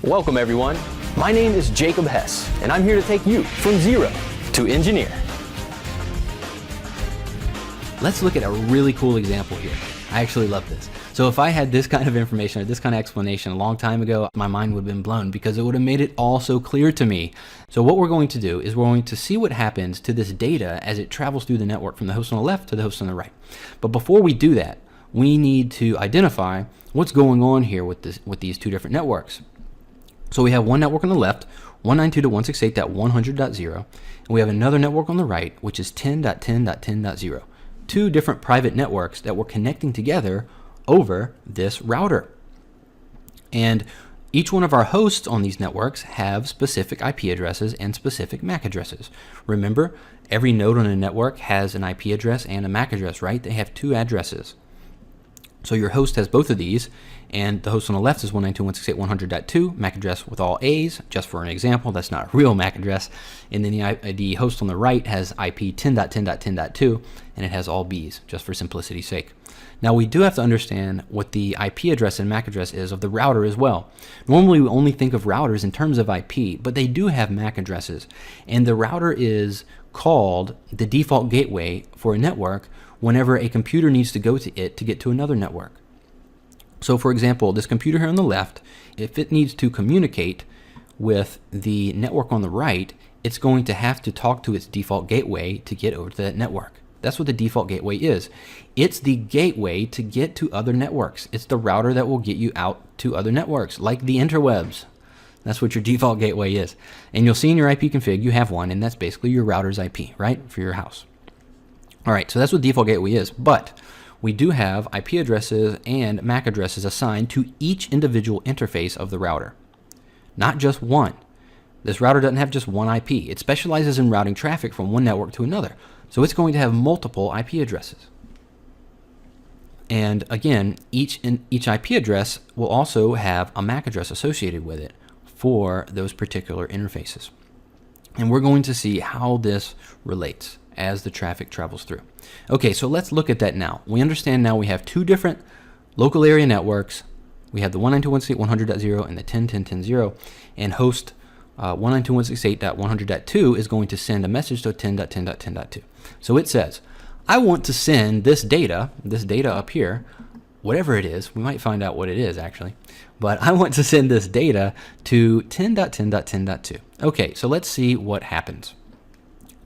Welcome everyone. My name is Jacob Hess, and I'm here to take you from zero to engineer. Let's look at a really cool example here. I actually love this. So if I had this kind of information or this kind of explanation a long time ago, my mind would have been blown because it would have made it all so clear to me. So what we're going to do is we're going to see what happens to this data as it travels through the network from the host on the left to the host on the right. But before we do that, we need to identify what's going on here with these two different networks. So we have one network on the left, 192.168.100.0, and we have another network on the right, which is 10.10.10.0. Two different private networks that we're connecting together over this router. And each one of our hosts on these networks have specific IP addresses and specific MAC addresses. Remember, every node on a network has an IP address and a MAC address, right? They have two addresses. So your host has both of these, and the host on the left is 192.168.100.2, MAC address with all A's, just for an example. That's not a real MAC address. And then the host on the right has IP 10.10.10.2, and it has all B's, just for simplicity's sake. Now we do have to understand what the IP address and MAC address is of the router as well. Normally we only think of routers in terms of IP, but they do have MAC addresses. And the router is called the default gateway for a network whenever a computer needs to go to it to get to another network. So for example, this computer here on the left, if it needs to communicate with the network on the right, it's going to have to talk to its default gateway to get over to that network. That's what the default gateway is. It's the gateway to get to other networks. It's the router that will get you out to other networks, like the interwebs. That's what your default gateway is. And you'll see in your IP config, you have one, and that's basically your router's IP, right, for your house. All right, so that's what default gateway is, but we do have IP addresses and MAC addresses assigned to each individual interface of the router, not just one. This router doesn't have just one IP. It specializes in routing traffic from one network to another, so it's going to have multiple IP addresses. And again, each IP address will also have a MAC address associated with it for those particular interfaces. And we're going to see how this relates as the traffic travels through. Okay, so let's look at that now. We understand now we have two different local area networks. We have the 192.168.100.0 and the 10.10.10.0, and host 192.168.100.2 is going to send a message to 10.10.10.2. So it says, I want to send this data up here, whatever it is. We might find out what it is actually, but I want to send this data to 10.10.10.2. Okay, so let's see what happens.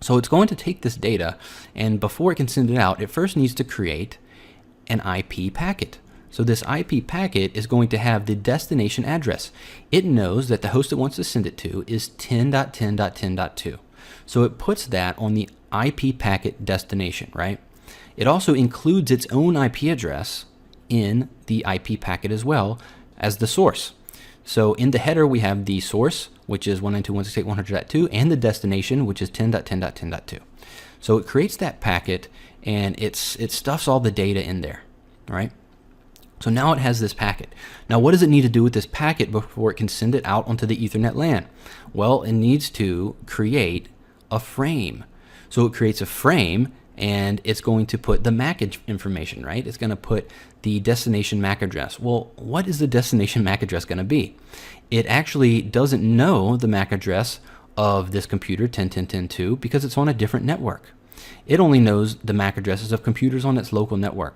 So it's going to take this data, and before it can send it out, it first needs to create an IP packet. So this IP packet is going to have the destination address. It knows that the host it wants to send it to is 10.10.10.2. So it puts that on the IP packet destination, right? It also includes its own IP address in the IP packet as well as the source. So in the header, we have the source, which is 192.168.100.2, and the destination, which is 10.10.10.2. So it creates that packet, and it stuffs all the data in there, all right? So now it has this packet. Now what does it need to do with this packet before it can send it out onto the Ethernet LAN? Well, it needs to create a frame. So it creates a frame, and it's going to put the MAC information, right? It's going to put the destination MAC address. Well, what is the destination MAC address going to be? It actually doesn't know the MAC address of this computer 10.10.10.2 because it's on a different network. It only knows the MAC addresses of computers on its local network.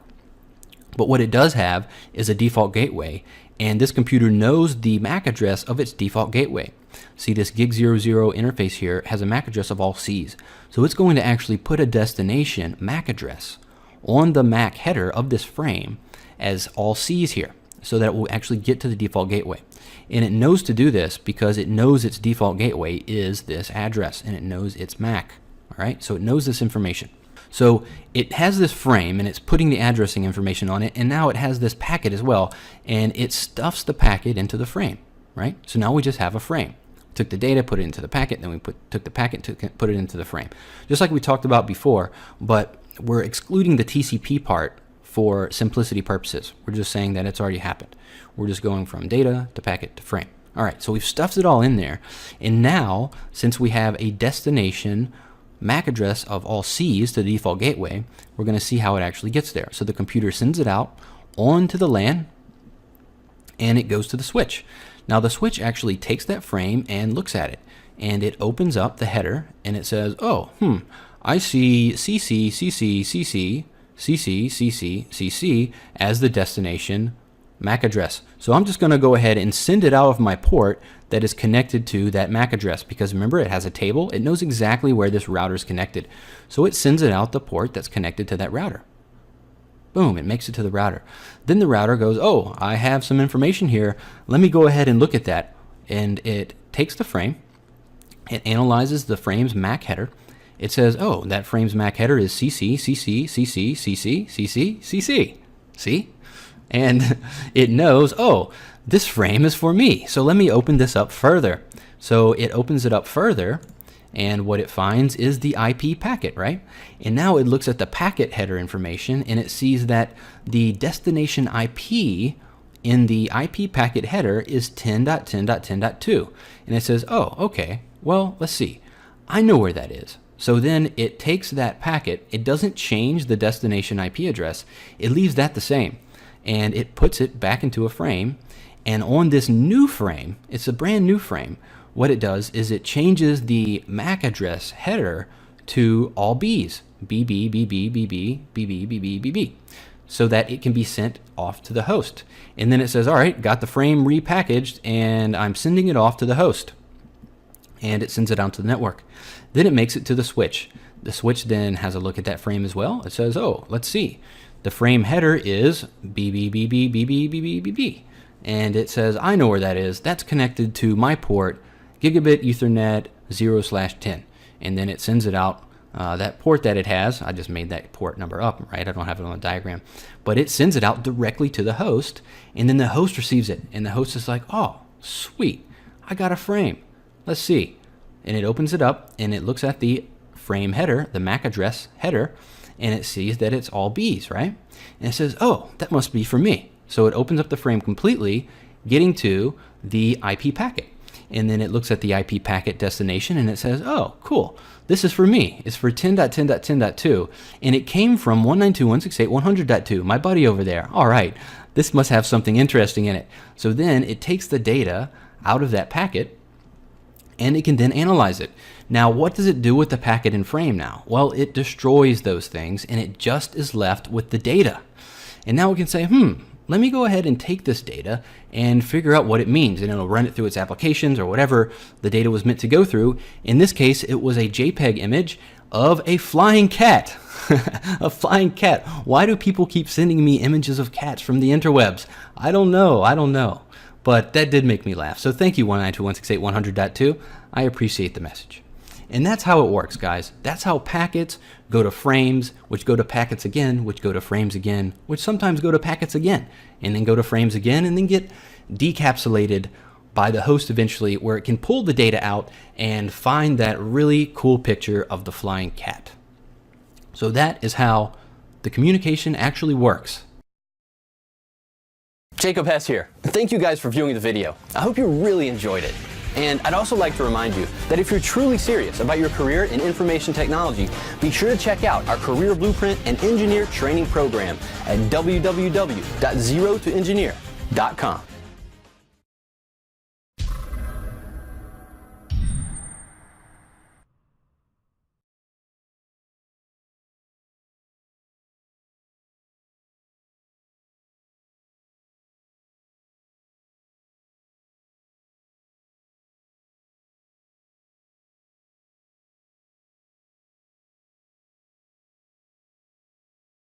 But what it does have is a default gateway, and this computer knows the MAC address of its default gateway. See, this gig00 interface here has a MAC address of all C's. So it's going to actually put a destination MAC address on the MAC header of this frame as all C's here, so that it will actually get to the default gateway. And it knows to do this because it knows its default gateway is this address, and it knows its MAC. All right, so it knows this information. So it has this frame, and it's putting the addressing information on it, and now it has this packet as well, and it stuffs the packet into the frame, right? So now we just have a frame. Took the data, put it into the packet, then we took the packet, put it into the frame. Just like we talked about before, but we're excluding the TCP part for simplicity purposes. We're just saying that it's already happened. We're just going from data to packet to frame. All right, so we've stuffed it all in there, and now, since we have a destination MAC address of all C's to the default gateway, we're going to see how it actually gets there. So the computer sends it out onto the LAN, and it goes to the switch. Now the switch actually takes that frame and looks at it, and it opens up the header and it says, oh, I see CC, CC, CC, CC, CC, CC as the destination MAC address. So I'm just going to go ahead and send it out of my port that is connected to that MAC address, because remember, it has a table. It knows exactly where this router is connected. So it sends it out the port that's connected to that router. Boom, it makes it to the router. Then the router goes, oh, I have some information here. Let me go ahead and look at that. And it takes the frame. It analyzes the frame's MAC header. It says, oh, that frame's MAC header is CC, CC, CC, CC, CC, CC. See? And it knows, oh, this frame is for me. So let me open this up further. So it opens it up further, and what it finds is the IP packet, right? And now it looks at the packet header information, and it sees that the destination IP in the IP packet header is 10.10.10.2. And it says, oh, okay, well, let's see. I know where that is. So then it takes that packet. It doesn't change the destination IP address. It leaves that the same. And it puts it back into a frame. And on this new frame, it's a brand new frame, what it does is it changes the MAC address header to all Bs, BB, BB, BB, BB, BB, BB, so that it can be sent off to the host. And then it says, all right, got the frame repackaged, and I'm sending it off to the host. And it sends it out to the network. Then it makes it to the switch. The switch then has a look at that frame as well. It says, oh, let's see. The frame header is BB, BB, BB, BB, BB. And it says, I know where that is. That's connected to my port, Gigabit Ethernet 0/10. And then it sends it out. That port that it has, I just made that port number up, right? I don't have it on the diagram. But it sends it out directly to the host, and then the host receives it. And the host is like, oh, sweet, I got a frame. Let's see. And it opens it up, and it looks at the frame header, the MAC address header, and it sees that it's all Bs, right? And it says, oh, that must be for me. So it opens up the frame completely, getting to the IP packet. And then it looks at the IP packet destination, and it says, oh, cool. This is for me. It's for 10.10.10.2. And it came from 192.168.100.2, my buddy over there. All right, this must have something interesting in it. So then it takes the data out of that packet, and it can then analyze it. Now, what does it do with the packet and frame now? Well, it destroys those things, and it just is left with the data. And now we can say, let me go ahead and take this data and figure out what it means. And it'll run it through its applications or whatever the data was meant to go through. In this case, it was a JPEG image of a flying cat. A flying cat. Why do people keep sending me images of cats from the interwebs? I don't know. But that did make me laugh. So thank you, 192.168.100.2. I appreciate the message. And that's how it works, guys. That's how packets go to frames, which go to packets again, which go to frames again, which sometimes go to packets again, and then go to frames again, and then get decapsulated by the host eventually, where it can pull the data out and find that really cool picture of the flying cat. So that is how the communication actually works. Jacob Hess here. Thank you guys for viewing the video. I hope you really enjoyed it. And I'd also like to remind you that if you're truly serious about your career in information technology, be sure to check out our Career Blueprint and Engineer Training Program at www.zerotoengineer.com.